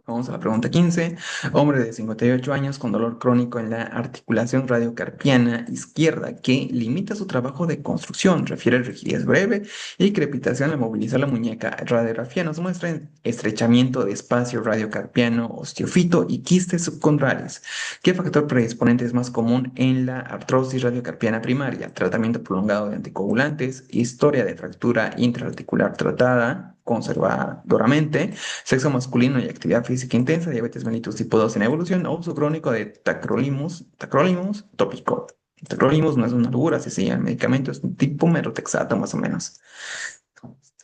Vamos a la pregunta 15. Hombre de 58 años con dolor crónico en la articulación radiocarpiana izquierda que limita su trabajo de construcción. Refiere rigidez breve y crepitación al movilizar la muñeca. Radiografía nos muestra estrechamiento de espacio radiocarpiano, osteofito y quistes subcondrales. ¿Qué factor predisponente es más común en la artrosis radiocarpiana primaria? Tratamiento prolongado de anticoagulantes, historia de fractura intraarticular tratada conservadoramente, sexo masculino y actividad física intensa, diabetes mellitus tipo 2 en evolución, o uso crónico de tacrolimus tópico. Tacrolimus no es una albura, así se llama el medicamento, es un tipo merotexato más o menos.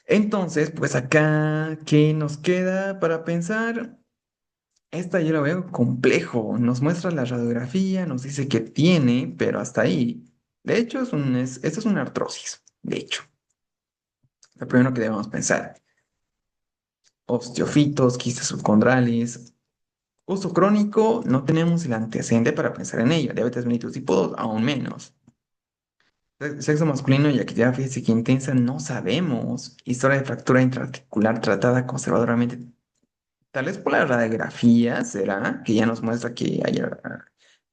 Entonces, pues acá, ¿qué nos queda para pensar? Esta yo la veo complejo. Nos muestra la radiografía, nos dice que tiene, pero hasta ahí. De hecho, esto es una artrosis. De hecho, lo primero que debemos pensar. Osteofitos, quistes subcondrales. Uso crónico, no tenemos el antecedente para pensar en ello. Diabetes mellitus tipo 2, aún menos. Sexo masculino y actividad física intensa, no sabemos. Historia de fractura intraarticular tratada conservadoramente. Tal vez por la radiografía, ¿será? Que ya nos muestra que hay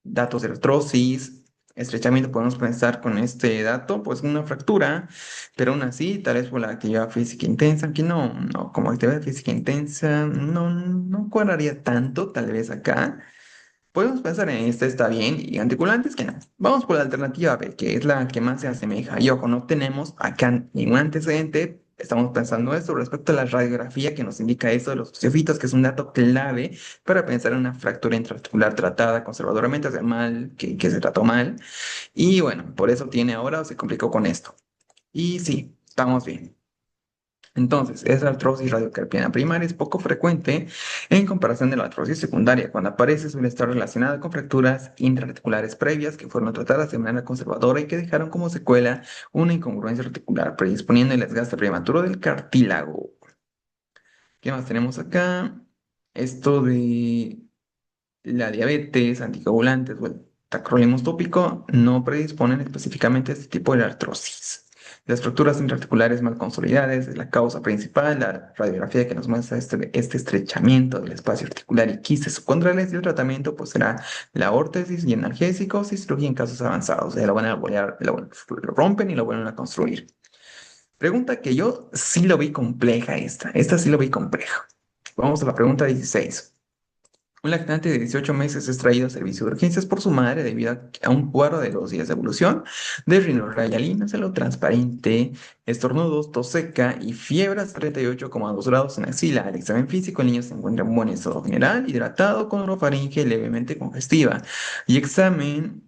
datos de artrosis, estrechamiento, podemos pensar con este dato, pues una fractura, pero aún así, tal vez por la actividad física intensa, que no, como actividad física intensa, no cuadraría tanto, tal vez acá. Podemos pensar en esta está bien y anticoagulantes que no. Vamos por la alternativa B, que es la que más se asemeja. Y ojo, no tenemos acá ningún antecedente. Estamos pensando esto respecto a la radiografía que nos indica esto de los osteofitos, que es un dato clave para pensar en una fractura intraarticular tratada conservadoramente, o sea, mal, que se trató mal. Y bueno, por eso tiene ahora o se complicó con esto. Y sí, estamos bien. Entonces, esa artrosis radiocarpiana primaria es poco frecuente en comparación de la artrosis secundaria. Cuando aparece suele estar relacionada con fracturas intraarticulares previas que fueron tratadas de manera conservadora y que dejaron como secuela una incongruencia articular, predisponiendo el desgaste prematuro del cartílago. ¿Qué más tenemos acá? Esto de la diabetes, anticoagulantes o el tacrolimus tópico no predisponen específicamente a este tipo de artrosis. Las estructuras intraarticulares mal consolidadas es la causa principal, la radiografía que nos muestra este estrechamiento del espacio articular y quistes subcondrales y el tratamiento pues será la órtesis y analgésicos y cirugía en casos avanzados. Lo van a volver, lo rompen y lo vuelven a construir. Pregunta que yo sí lo vi compleja esta sí lo vi compleja. Vamos a la pregunta 16. Un lactante de 18 meses es traído a servicio de urgencias por su madre debido a un cuadro de 2 días de evolución de rinorrea celo transparente, estornudos, tos seca y fiebre hasta 38,2 grados en axila. Al examen físico, el niño se encuentra en buen estado general, hidratado, con orofaringe levemente congestiva y examen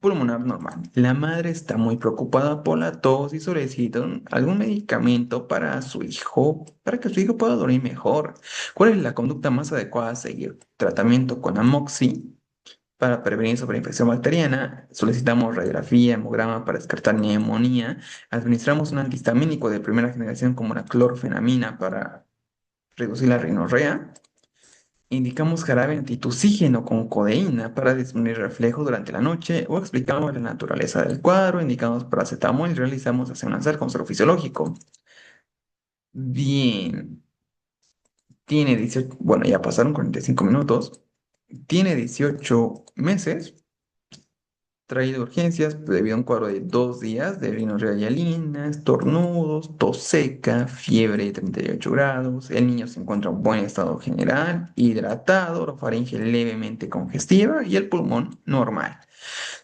pulmonar normal. La madre está muy preocupada por la tos y solicita algún medicamento para su hijo, para que su hijo pueda dormir mejor. ¿Cuál es la conducta más adecuada a seguir? Tratamiento con amoxi para prevenir sobreinfección bacteriana. Solicitamos radiografía, hemograma para descartar neumonía. Administramos un antihistamínico de primera generación como la clorfenamina para reducir la rinorrea. Indicamos jarabe antitusígeno con codeína para disminuir reflejo durante la noche o explicamos la naturaleza del cuadro, indicamos paracetamol y realizamos acción nasal con suero fisiológico. Bien, tiene 18, bueno, ya pasaron 45 minutos. Tiene 18 meses, traído urgencias debido a un cuadro de 2 días de rinorrea hialina, estornudos, tos seca, fiebre de 38 grados. El niño se encuentra en buen estado general, hidratado, orofaringe levemente congestiva y el pulmón normal.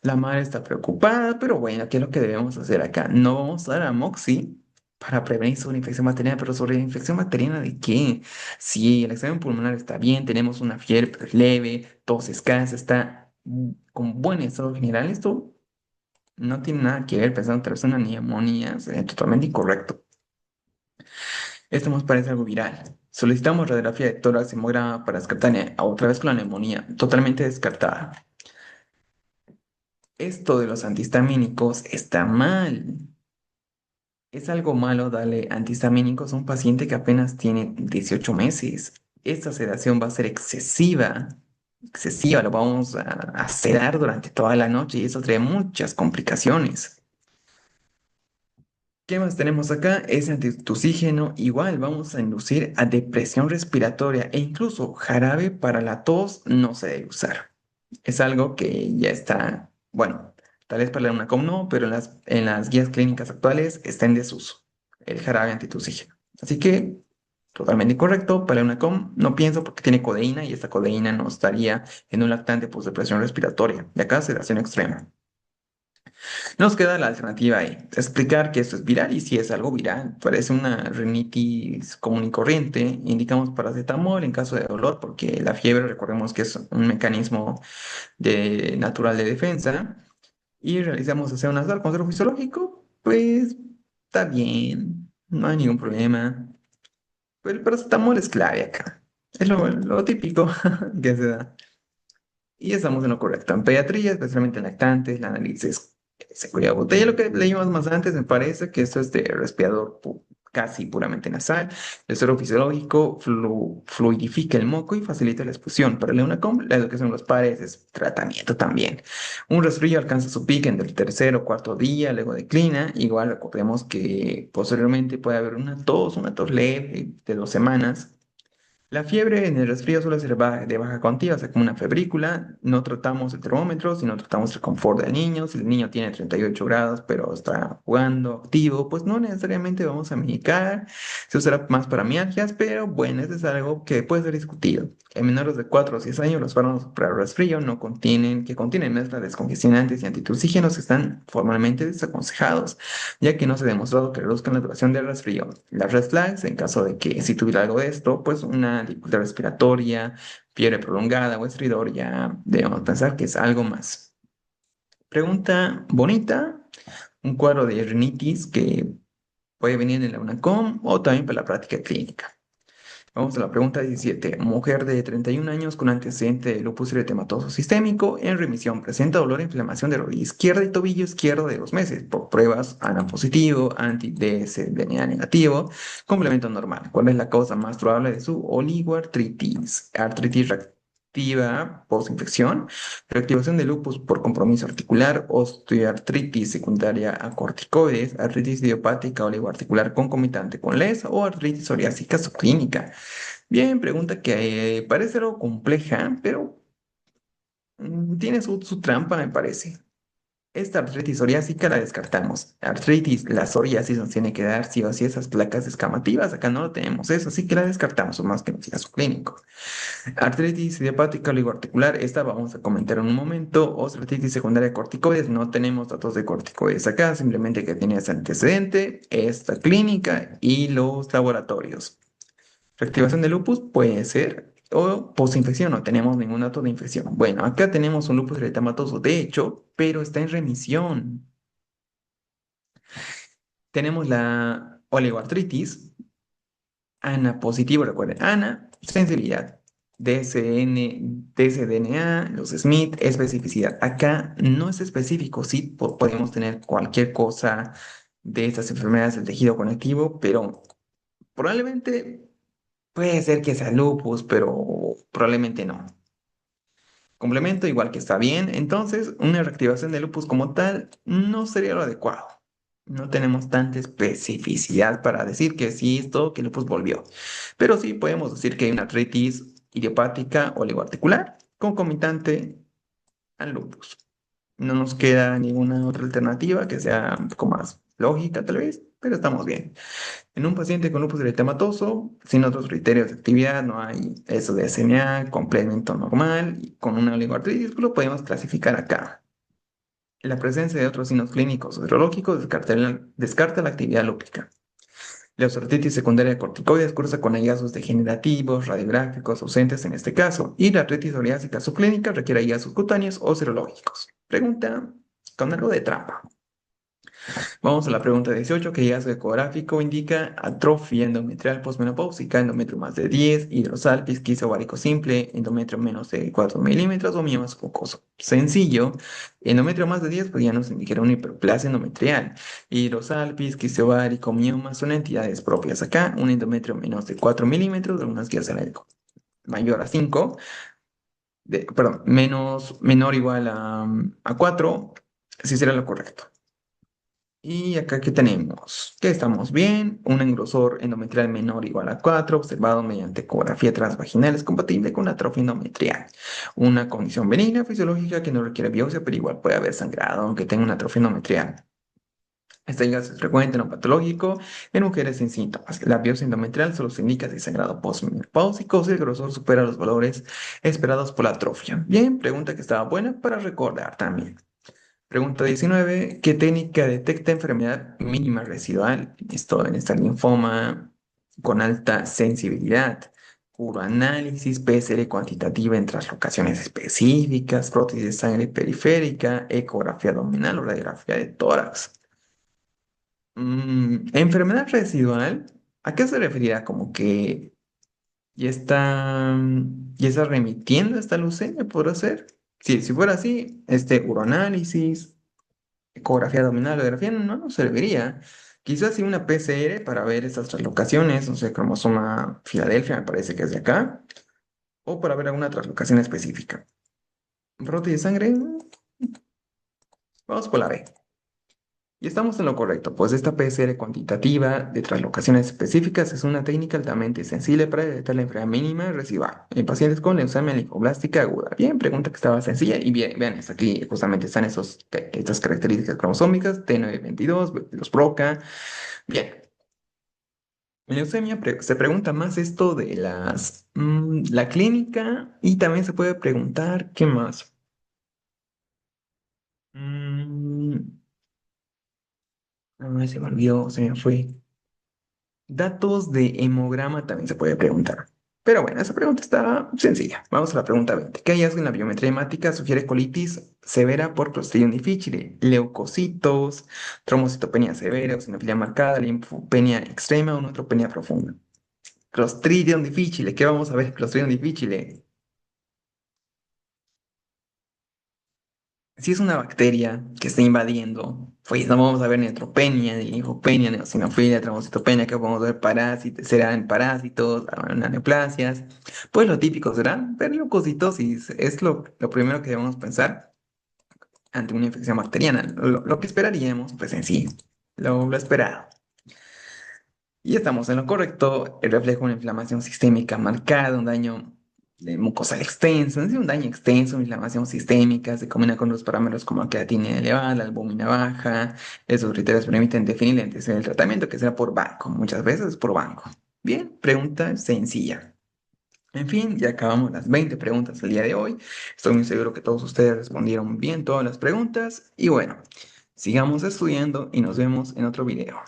La madre está preocupada, pero bueno, ¿qué es lo que debemos hacer acá? No vamos a dar amoxi para prevenir sobre infección bacteriana, pero sobre infección bacteriana ¿de qué? Si el examen pulmonar está bien, tenemos una fiebre leve, tos escasa, está con buen estado general, esto no tiene nada que ver pensando tal vez una neumonía, sería totalmente incorrecto. Esto nos parece algo viral. Solicitamos radiografía de tórax y hemograma para descartar otra vez con la neumonía, totalmente descartada. Esto de los antihistamínicos está mal. Es algo malo darle antihistamínicos a un paciente que apenas tiene 18 meses. esta sedación va a ser excesiva, excesiva, lo vamos a sedar durante toda la noche y eso trae muchas complicaciones. ¿Qué más tenemos acá? Es antitusígeno. Igual vamos a inducir a depresión respiratoria e incluso jarabe para la tos no se debe usar. Es algo que ya está, bueno, tal vez para la UNACOM no, pero en las guías clínicas actuales está en desuso el jarabe antitusígeno. Así que totalmente incorrecto. Para la UNACOM no pienso porque tiene codeína y esta codeína no estaría en un lactante por depresión respiratoria. Y acá sedación extrema. Nos queda la alternativa E, explicar que esto es viral y si es algo viral, parece una rinitis común y corriente, indicamos paracetamol en caso de dolor porque la fiebre, recordemos que es un mecanismo natural de defensa y realizamos aseo nasal con suero fisiológico, pues está bien, no hay ningún problema, pero el paracetamol es clave acá, es lo típico que se da. Y estamos en lo correcto. En pediatría, especialmente en lactantes, la análisis se cuida de botella. Lo que leímos más antes, me parece que esto es de respirador casi puramente nasal. El suero fisiológico fluidifica el moco y facilita la expulsión. Para la UNACOM, la educación de los padres es tratamiento también. Un resfrío alcanza su pico en el tercer o cuarto día, luego declina. Igual recordemos que posteriormente puede haber una tos leve de 2 semanas. La fiebre en el resfrío suele ser de baja cuantía, o sea, como una febrícula. No tratamos el termómetro, sino tratamos el confort del niño. Si el niño tiene 38 grados, pero está jugando activo, pues no necesariamente vamos a medicar. Se usará más para mialgias, pero bueno, eso es algo que puede ser discutido. En menores de 4 o 6 años, los fármacos para el resfrío que contienen mezcla de descongestionantes y antitusígenos están formalmente desaconsejados, ya que no se ha demostrado que reduzcan la duración del resfrío. Las red flags, en caso de que si tuviera algo de esto, pues una dificultad respiratoria, fiebre prolongada o estridor, ya debemos pensar que es algo más. Pregunta bonita, un cuadro de rinitis que puede venir en la UNACOM o también para la práctica clínica. Vamos a la pregunta 17. Mujer de 31 años con antecedente de lupus eritematoso sistémico en remisión. Presenta dolor e inflamación de rodilla izquierda y tobillo izquierdo de 2 meses. Por pruebas ANA positivo, anti-dsDNA negativo, complemento normal. ¿Cuál es la causa más probable de su oligoartritis? Artritis reactiva postinfección, reactivación de lupus por compromiso articular, osteoartritis secundaria a corticoides, artritis idiopática oligoarticular concomitante con LES o artritis psoriásica subclínica. Bien, pregunta que parece algo compleja, pero tiene su trampa, me parece. Esta artritis psoriásica la descartamos. Artritis, la psoriasis nos tiene que dar sí o sí esas placas escamativas. Acá no lo tenemos eso, así que la descartamos, o más que nos diga su clínico. Artritis idiopática oligoarticular, esta vamos a comentar en un momento. Osteoartritis secundaria de corticoides, no tenemos datos de corticoides acá, simplemente que tiene ese antecedente, esta clínica y los laboratorios. Reactivación de lupus puede ser, o posinfección, no tenemos ningún dato de infección. Bueno, acá tenemos un lupus eritematoso, de hecho, pero está en remisión. Tenemos la oligoartritis, ANA positivo, recuerden, ANA, sensibilidad, dsDNA, los Smith, especificidad. Acá no es específico, sí podemos tener cualquier cosa de estas enfermedades del tejido conectivo, pero probablemente puede ser que sea lupus, pero probablemente no. Complemento igual que está bien, entonces una reactivación de lupus como tal no sería lo adecuado. No tenemos tanta especificidad para decir que sí, esto, que el lupus volvió. Pero sí podemos decir que hay una artritis idiopática oligoarticular concomitante al lupus. No nos queda ninguna otra alternativa que sea un poco más lógica, tal vez, pero estamos bien. En un paciente con lupus eritematoso, sin otros criterios de actividad, no hay eso de SMA, complemento normal, y con una oligoartritis, pues lo podemos clasificar acá. La presencia de otros signos clínicos o serológicos descarta la actividad lúpica. La osteoartritis secundaria de corticoides cursa con hallazgos degenerativos, radiográficos ausentes en este caso, y la artritis psoriásica subclínica requiere hallazgos cutáneos o serológicos. Pregunta con algo de trampa. Vamos a la pregunta 18, que hallazgo ecográfico indica atrofia endometrial posmenopáusica, endometrio más de 10, hidrosalpis, quiso ovárico simple, endometrio menos de 4 milímetros o mioma submucoso. Sencillo, endometrio más de 10, pues ya nos indicará una hiperplasia endometrial. Hidrosalpis, quiso ovárico, mioma son entidades propias acá, un endometrio menos de 4 milímetros de unas guías al médico. mayor a 5, perdón, menor o igual a 4, sí será lo correcto. Y acá, ¿qué tenemos? Que estamos bien. Un engrosor endometrial menor o igual a 4 observado mediante ecografía transvaginal, es compatible con atrofia endometrial. Una condición benigna fisiológica que no requiere biopsia, pero igual puede haber sangrado, aunque tenga una atrofia endometrial. Este hallazgo es frecuente, no patológico, en mujeres sin síntomas. La biopsia endometrial solo se indica si sangrado postmenopáusico, si el grosor supera los valores esperados por la atrofia. Bien, pregunta que estaba buena para recordar también. Pregunta 19. ¿Qué técnica detecta enfermedad mínima residual? Esto en esta linfoma con alta sensibilidad. Uroanálisis, PCR cuantitativa en translocaciones específicas, prótesis de sangre periférica, ecografía abdominal o radiografía de tórax. Enfermedad residual, ¿a qué se referirá? Como que ya está remitiendo esta leucemia, ¿podrá ser? Sí, si fuera así, uroanálisis, ecografía abdominal, radiografía no nos serviría. Quizás sí una PCR para ver estas translocaciones, no sé, cromosoma Filadelfia, me parece que es de acá, o para ver alguna translocación específica. Prótesis de sangre, vamos por la B. Y estamos en lo correcto, pues esta PCR cuantitativa de translocaciones específicas es una técnica altamente sensible para detectar la enfermedad mínima residual en pacientes con leucemia linfoblástica aguda. Bien, pregunta que estaba sencilla y bien, vean, aquí justamente están estas características cromosómicas, T922, los BRCA. Bien, en leucemia se pregunta más esto de la clínica y también se puede preguntar, ¿qué más? Mm, se me olvidó, se me fue. Datos de hemograma también se puede preguntar. Pero bueno, esa pregunta está sencilla. Vamos a la pregunta 20. ¿Qué hallazgo en la biometría hemática sugiere colitis severa por Clostridium difficile? Leucocitos, trombocitopenia severa, eosinofilia marcada, linfopenia extrema o neutropenia profunda. Clostridium difficile. ¿Qué vamos a ver? Clostridium difficile. Si es una bacteria que está invadiendo, pues no vamos a ver neutropenia, ni linfopenia, ni eosinofilia, trombocitopenia, que vamos a ver parásitos, serán parásitos, neoplasias. Pues lo típico será ver leucocitosis. Es lo primero que debemos pensar ante una infección bacteriana. Lo que esperaríamos, pues en sí, lo esperado. Y estamos en lo correcto. El reflejo de una inflamación sistémica marcada, un daño de mucosal extenso, es decir, un daño extenso, una inflamación sistémica, se combina con los parámetros como la creatinina elevada, la albúmina baja. Esos criterios permiten definir el antecedente del tratamiento, que será por banco, muchas veces por banco. Bien, pregunta sencilla. En fin, ya acabamos las 20 preguntas del día de hoy. Estoy muy seguro que todos ustedes respondieron bien todas las preguntas. Y bueno, sigamos estudiando y nos vemos en otro video.